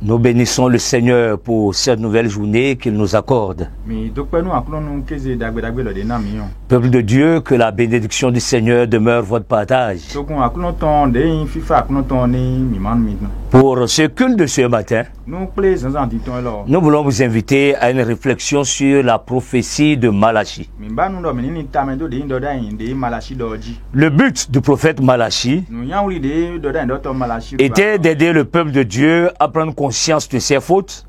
Nous bénissons le Seigneur pour cette nouvelle journée qu'il nous accorde. Peuple de Dieu, que la bénédiction du Seigneur demeure votre partage. Pour ce culte de ce matin, nous voulons vous inviter à une réflexion sur la prophétie de Malachie. Le but du prophète Malachie était d'aider le peuple de Dieu à prendre conscience de ses fautes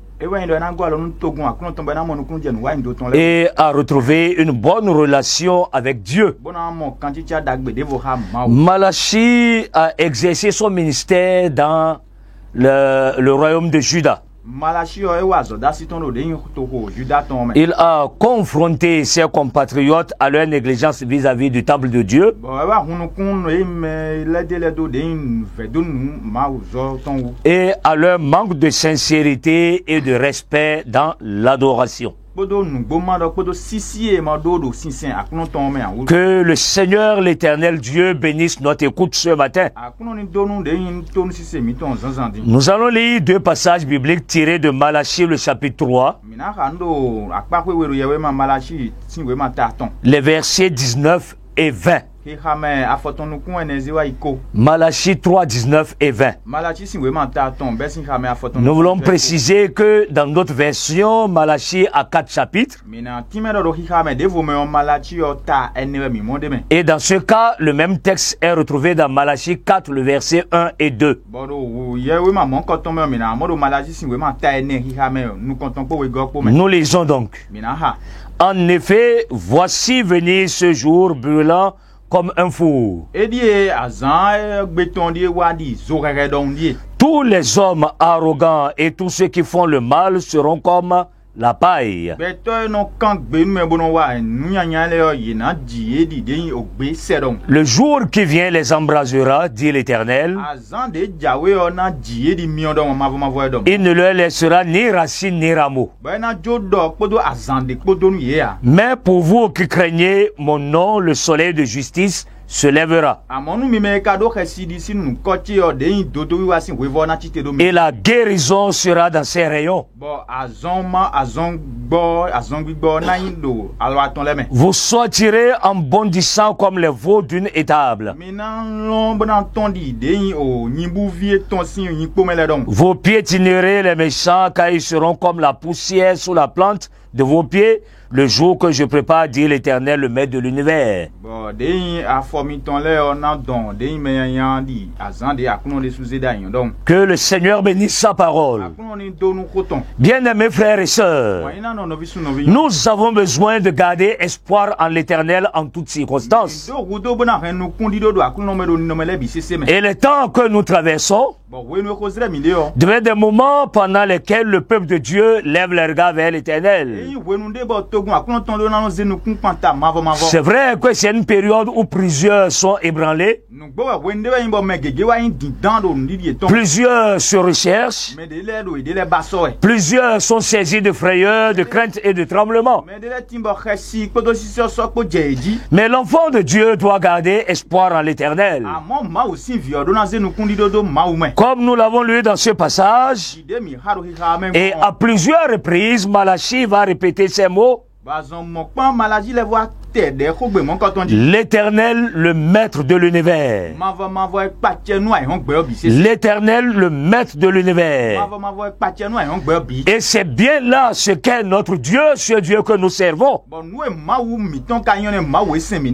et à retrouver une bonne relation avec Dieu. Malachie a exercé son ministère dans le royaume de Juda. Il a confronté ses compatriotes à leur négligence vis-à-vis du temple de Dieu et à leur manque de sincérité et de respect dans l'adoration. Que le Seigneur l'Éternel Dieu bénisse notre écoute ce matin. Nous allons lire deux passages bibliques tirés de Malachie, le chapitre 3, les versets 19 et 20. Malachie 3, 19 et 20. Nous voulons préciser que dans notre version, Malachie a 4 chapitres. Et dans ce cas, le même texte est retrouvé dans Malachie 4, le verset 1 et 2. Nous lisons donc. En effet, voici venir ce jour brûlant comme un four. Tous les hommes arrogants et tous ceux qui font le mal seront comme la paille. Le jour qui vient les embrasera, dit l'Éternel. Il ne leur laissera ni racine ni rameau. Mais pour vous qui craignez mon nom, le soleil de justice se lèvera. Et la guérison sera dans ses rayons. Vous sortirez en bondissant comme les veaux d'une étable. Vous piétinerez les méchants car ils seront comme la poussière sous la plante de vos pieds, le jour que je prépare, dit l'Éternel, le Maître de l'univers. Que le Seigneur bénisse sa parole. Bien-aimés frères et sœurs, nous avons besoin de garder espoir en l'Éternel en toutes circonstances. Et les temps que nous traversons devaient être des moments pendant lesquels le peuple de Dieu lève les regards vers l'Éternel. C'est vrai que c'est une période où plusieurs sont ébranlés, plusieurs se recherchent, plusieurs sont saisis de frayeur, de crainte et de tremblement. Mais l'enfant de Dieu doit garder espoir en l'Éternel. Comme nous l'avons lu dans ce passage, et à plusieurs reprises, Malachie va répéter ces mots. L'Éternel, le Maître de l'univers. L'Éternel, le Maître de l'univers. Et c'est bien là ce qu'est notre Dieu, ce Dieu que nous servons.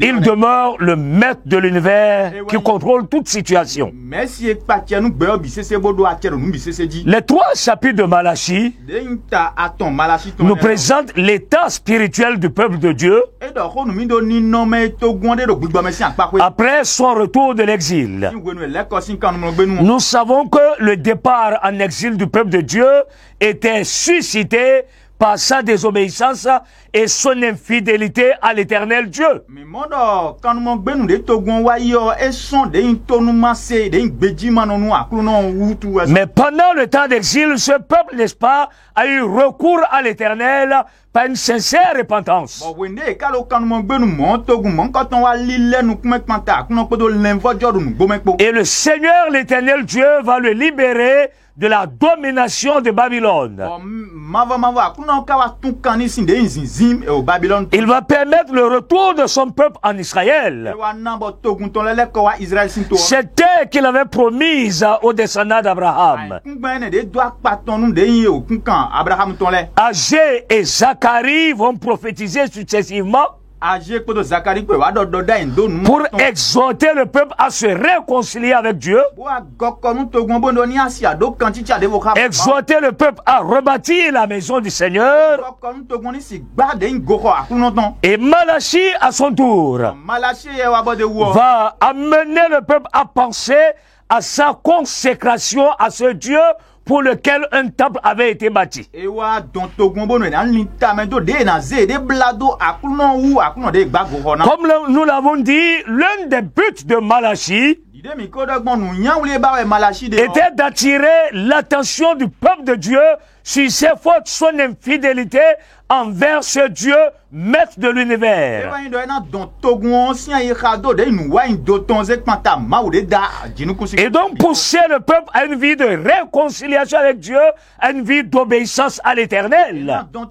Il demeure le Maître de l'univers qui contrôle toute situation. Les 3 chapitres de Malachie nous présentent l'état spirituel du peuple de Dieu après son retour de l'exil. Nous savons que le départ en exil du peuple de Dieu était suscité par sa désobéissance et son infidélité à l'Éternel Dieu. Mais pendant le temps d'exil, ce peuple, n'est-ce pas, a eu recours à l'Éternel par une sincère repentance. Et le Seigneur, l'Éternel Dieu, va le libérer de la domination de Babylone. Il va permettre le retour de son peuple en Israël. C'était qu'il avait promise aux descendants d'Abraham. Agé et Zacharie vont prophétiser successivement pour exhorter le peuple à se réconcilier avec Dieu, exhorter le peuple à rebâtir la maison du Seigneur. Et Malachie, à son tour, va amener le peuple à penser à sa consécration à ce Dieu pour lequel un temple avait été bâti. Comme nous l'avons dit, l'un des buts de Malachie était d'attirer l'attention du peuple de Dieu sur ses fautes, son infidélité envers ce Dieu, maître de l'univers. Et donc pousser le peuple à une vie de réconciliation avec Dieu, à une vie d'obéissance à l'Éternel. Peuple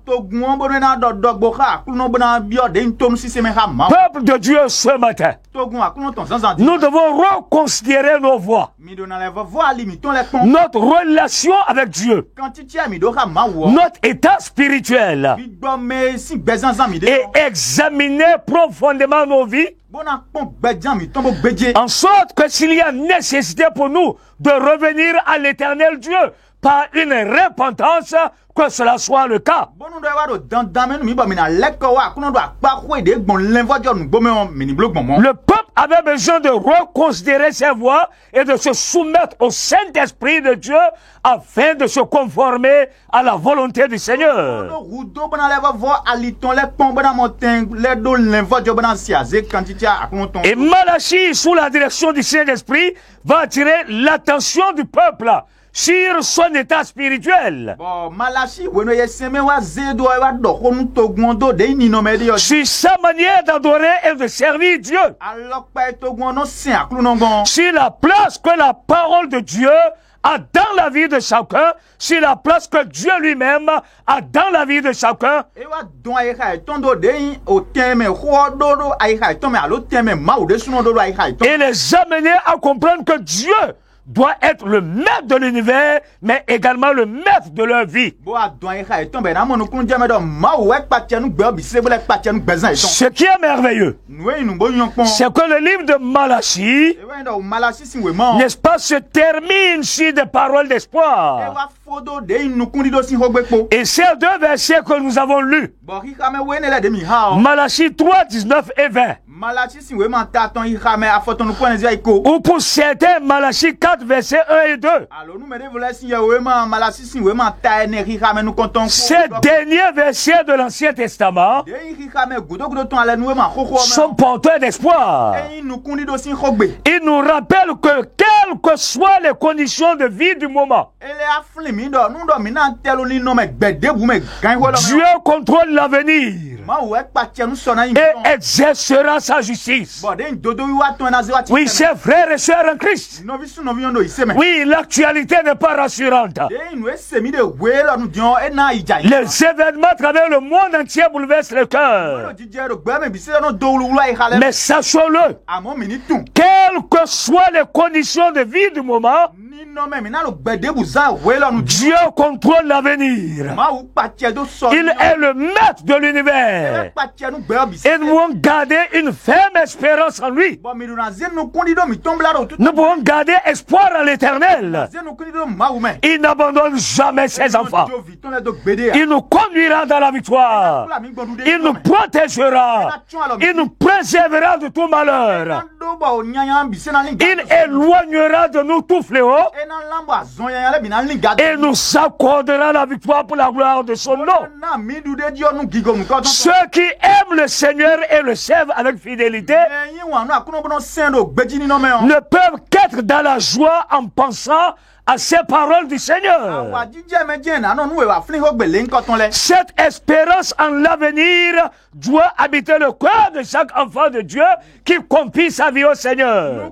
de Dieu, ce matin, nous devons reconsidérer nos voies, notre relation avec Dieu, notre état spirituel, et examiner profondément nos vies, en sorte que s'il y a nécessité pour nous de revenir à l'Éternel Dieu par une repentance, que cela soit le cas. Le peuple avait besoin de reconsidérer ses voies et de se soumettre au Saint-Esprit de Dieu afin de se conformer à la volonté du Seigneur. Et Malachie, sous la direction du Saint-Esprit, va attirer l'attention du peuple sur son état spirituel, sur sa manière d'adorer et de servir Dieu, sur la place que la parole de Dieu a dans la vie de chacun, sur la place que Dieu lui-même a dans la vie de chacun. Et les amener à comprendre que Dieu doit être le maître de l'univers, mais également le maître de leur vie. Ce qui est merveilleux, c'est que le livre de Malachie, n'est-ce pas, se termine sur des paroles d'espoir. Et ces deux versets que nous avons lus, Malachie 3, 19 et 20, ou pour certains, Malachie 4, versets 1 et 2. Ces derniers versets de l'Ancien Testament sont porteurs d'espoir. Ils nous rappellent que quelles que soient les conditions de vie du moment, Dieu contrôle l'avenir et exercera sa justice. Oui, chers frères et sœurs en Christ, oui, l'actualité n'est pas rassurante. Les événements à travers le monde entier bouleversent le cœur. Mais sachons-le, quelles que soient les conditions de vie du moment, Dieu contrôle l'avenir. Il est le maître de l'univers. Et nous devons garder une ferme espérance en lui. Nous pouvons garder espoir en l'Éternel. Il n'abandonne jamais ses enfants. Il nous conduira dans la victoire. Il nous protégera. Il nous préservera de tout malheur. Il éloignera de nous tout fléau. Et nous accordera la victoire pour la gloire de son nom. Ceux qui aiment le Seigneur et le servent avec fidélité ne peuvent qu'être dans la joie en pensant à ces paroles du Seigneur. Cette espérance en l'avenir doit habiter le cœur de chaque enfant de Dieu qui confie sa vie au Seigneur.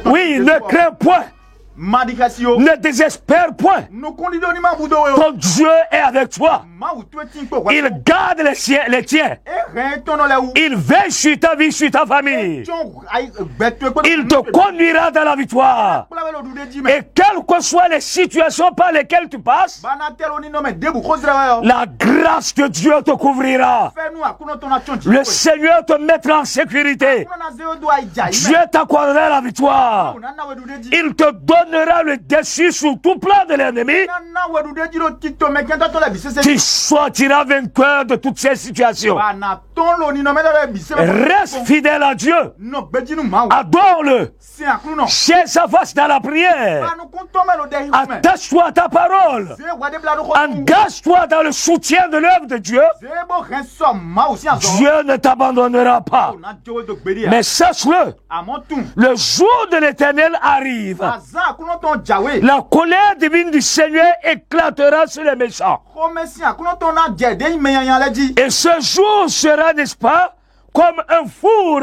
Oui, ne crains point. Ne désespère point. Ton Dieu est avec toi. Il garde les tiens. Il veille sur ta vie, sur ta famille. Il te conduira dans la victoire. Et quelles que soient les situations par lesquelles tu passes, la grâce de Dieu te couvrira. Le Seigneur te mettra en sécurité. Dieu t'accordera la victoire. Il te donnera le dessus sur tout plan de l'ennemi. Tu sortiras vainqueur de toutes ces situations. Reste fidèle à Dieu. Adore-le. Cherche sa face dans la prière. Attache-toi à ta parole. Engage-toi dans le soutien de l'œuvre de Dieu. Dieu ne t'abandonnera pas. Mais sache-le, le jour de l'Éternel arrive. La colère divine du Seigneur éclatera sur les méchants. Et ce jour sera, n'est-ce pas, comme un four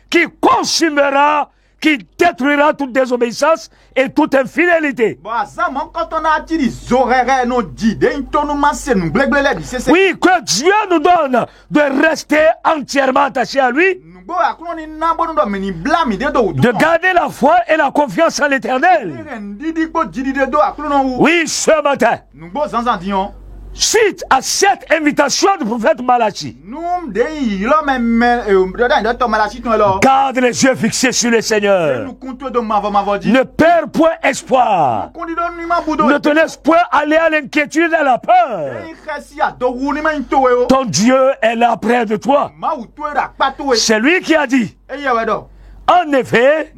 qui consumera, qui détruira toute désobéissance et toute infidélité. Oui, que Dieu nous donne de rester entièrement attachés à lui, de garder la foi et la confiance en l'Éternel. Oui, ce matin, suite à cette invitation du prophète Malachi, garde les yeux fixés sur le Seigneur. Ne perds point espoir. Ne te laisse point aller à l'inquiétude et à la peur. Ton Dieu est là près de toi. C'est lui qui a dit. En effet,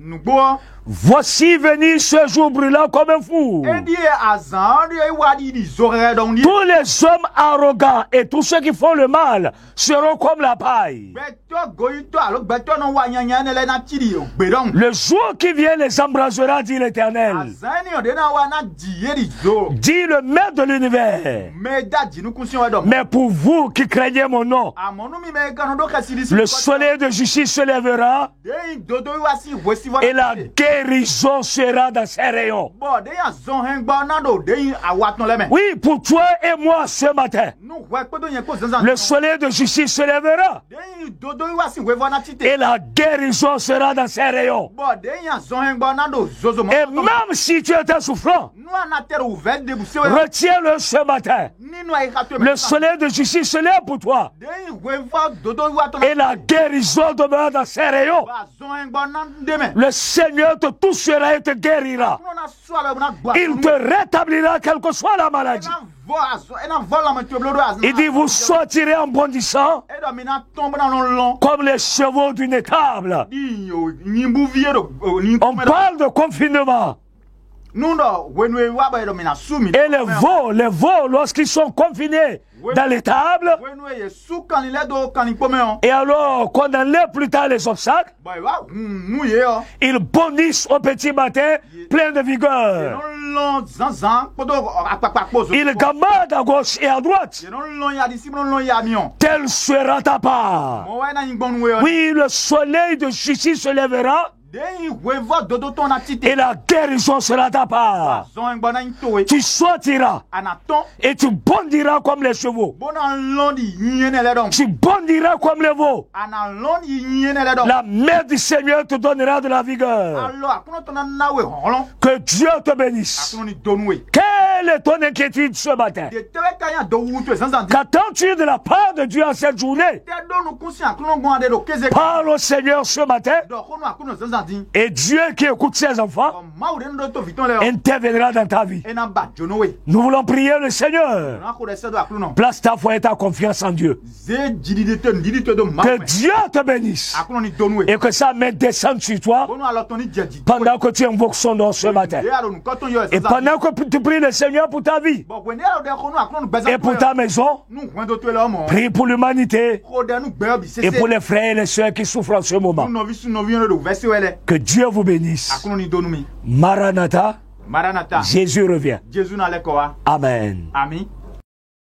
voici venir ce jour brûlant comme un four. Tous les hommes arrogants et tous ceux qui font le mal seront comme la paille. Le jour qui vient les embrasera, dit l'Éternel. Dit le Maître de l'univers. Mais pour vous qui craignez mon nom, le soleil de justice se lèvera et la guérison sera dans ses rayons. Oui, pour toi et moi ce matin, le soleil de justice se lèvera et la guérison sera dans ses rayons. Et même si tu étais souffrant, retiens-le ce matin. Le soleil de justice se lève pour toi et la guérison demeure dans ses rayons. Le Seigneur te touchera et te guérira. Il te rétablira quelle que soit la maladie. Il dit, vous sortirez en bondissant comme les chevaux d'une étable. On parle de confinement. Et les veaux, lorsqu'ils sont confinés dans l'étable, et alors qu'on enlève plus tard les obstacles, ils bondissent au petit matin plein de vigueur. Ils gambadent à gauche et à droite. Telle sera ta part. Oui, le soleil de justice se lèvera et la guérison sera ta part. Tu sortiras et tu bondiras comme les chevaux. Tu bondiras comme les veaux. La main du Seigneur te donnera de la vigueur. Que Dieu te bénisse. Quelle est ton inquiétude ce matin? Qu'attends-tu de la part de Dieu en cette journée? Parle au Seigneur ce matin. Et Dieu qui écoute ses enfants interviendra dans ta vie. Nous voulons prier le Seigneur. Place ta foi et ta confiance en Dieu. Que Dieu te bénisse et que sa main descende sur toi pendant que tu invoques son nom ce matin. Et pendant que tu pries le Seigneur, Seigneur pour ta vie et pour ta maison. Prie pour l'humanité et pour les frères et les sœurs qui souffrent en ce moment. Que Dieu vous bénisse. Maranatha. Jésus revient. Amen.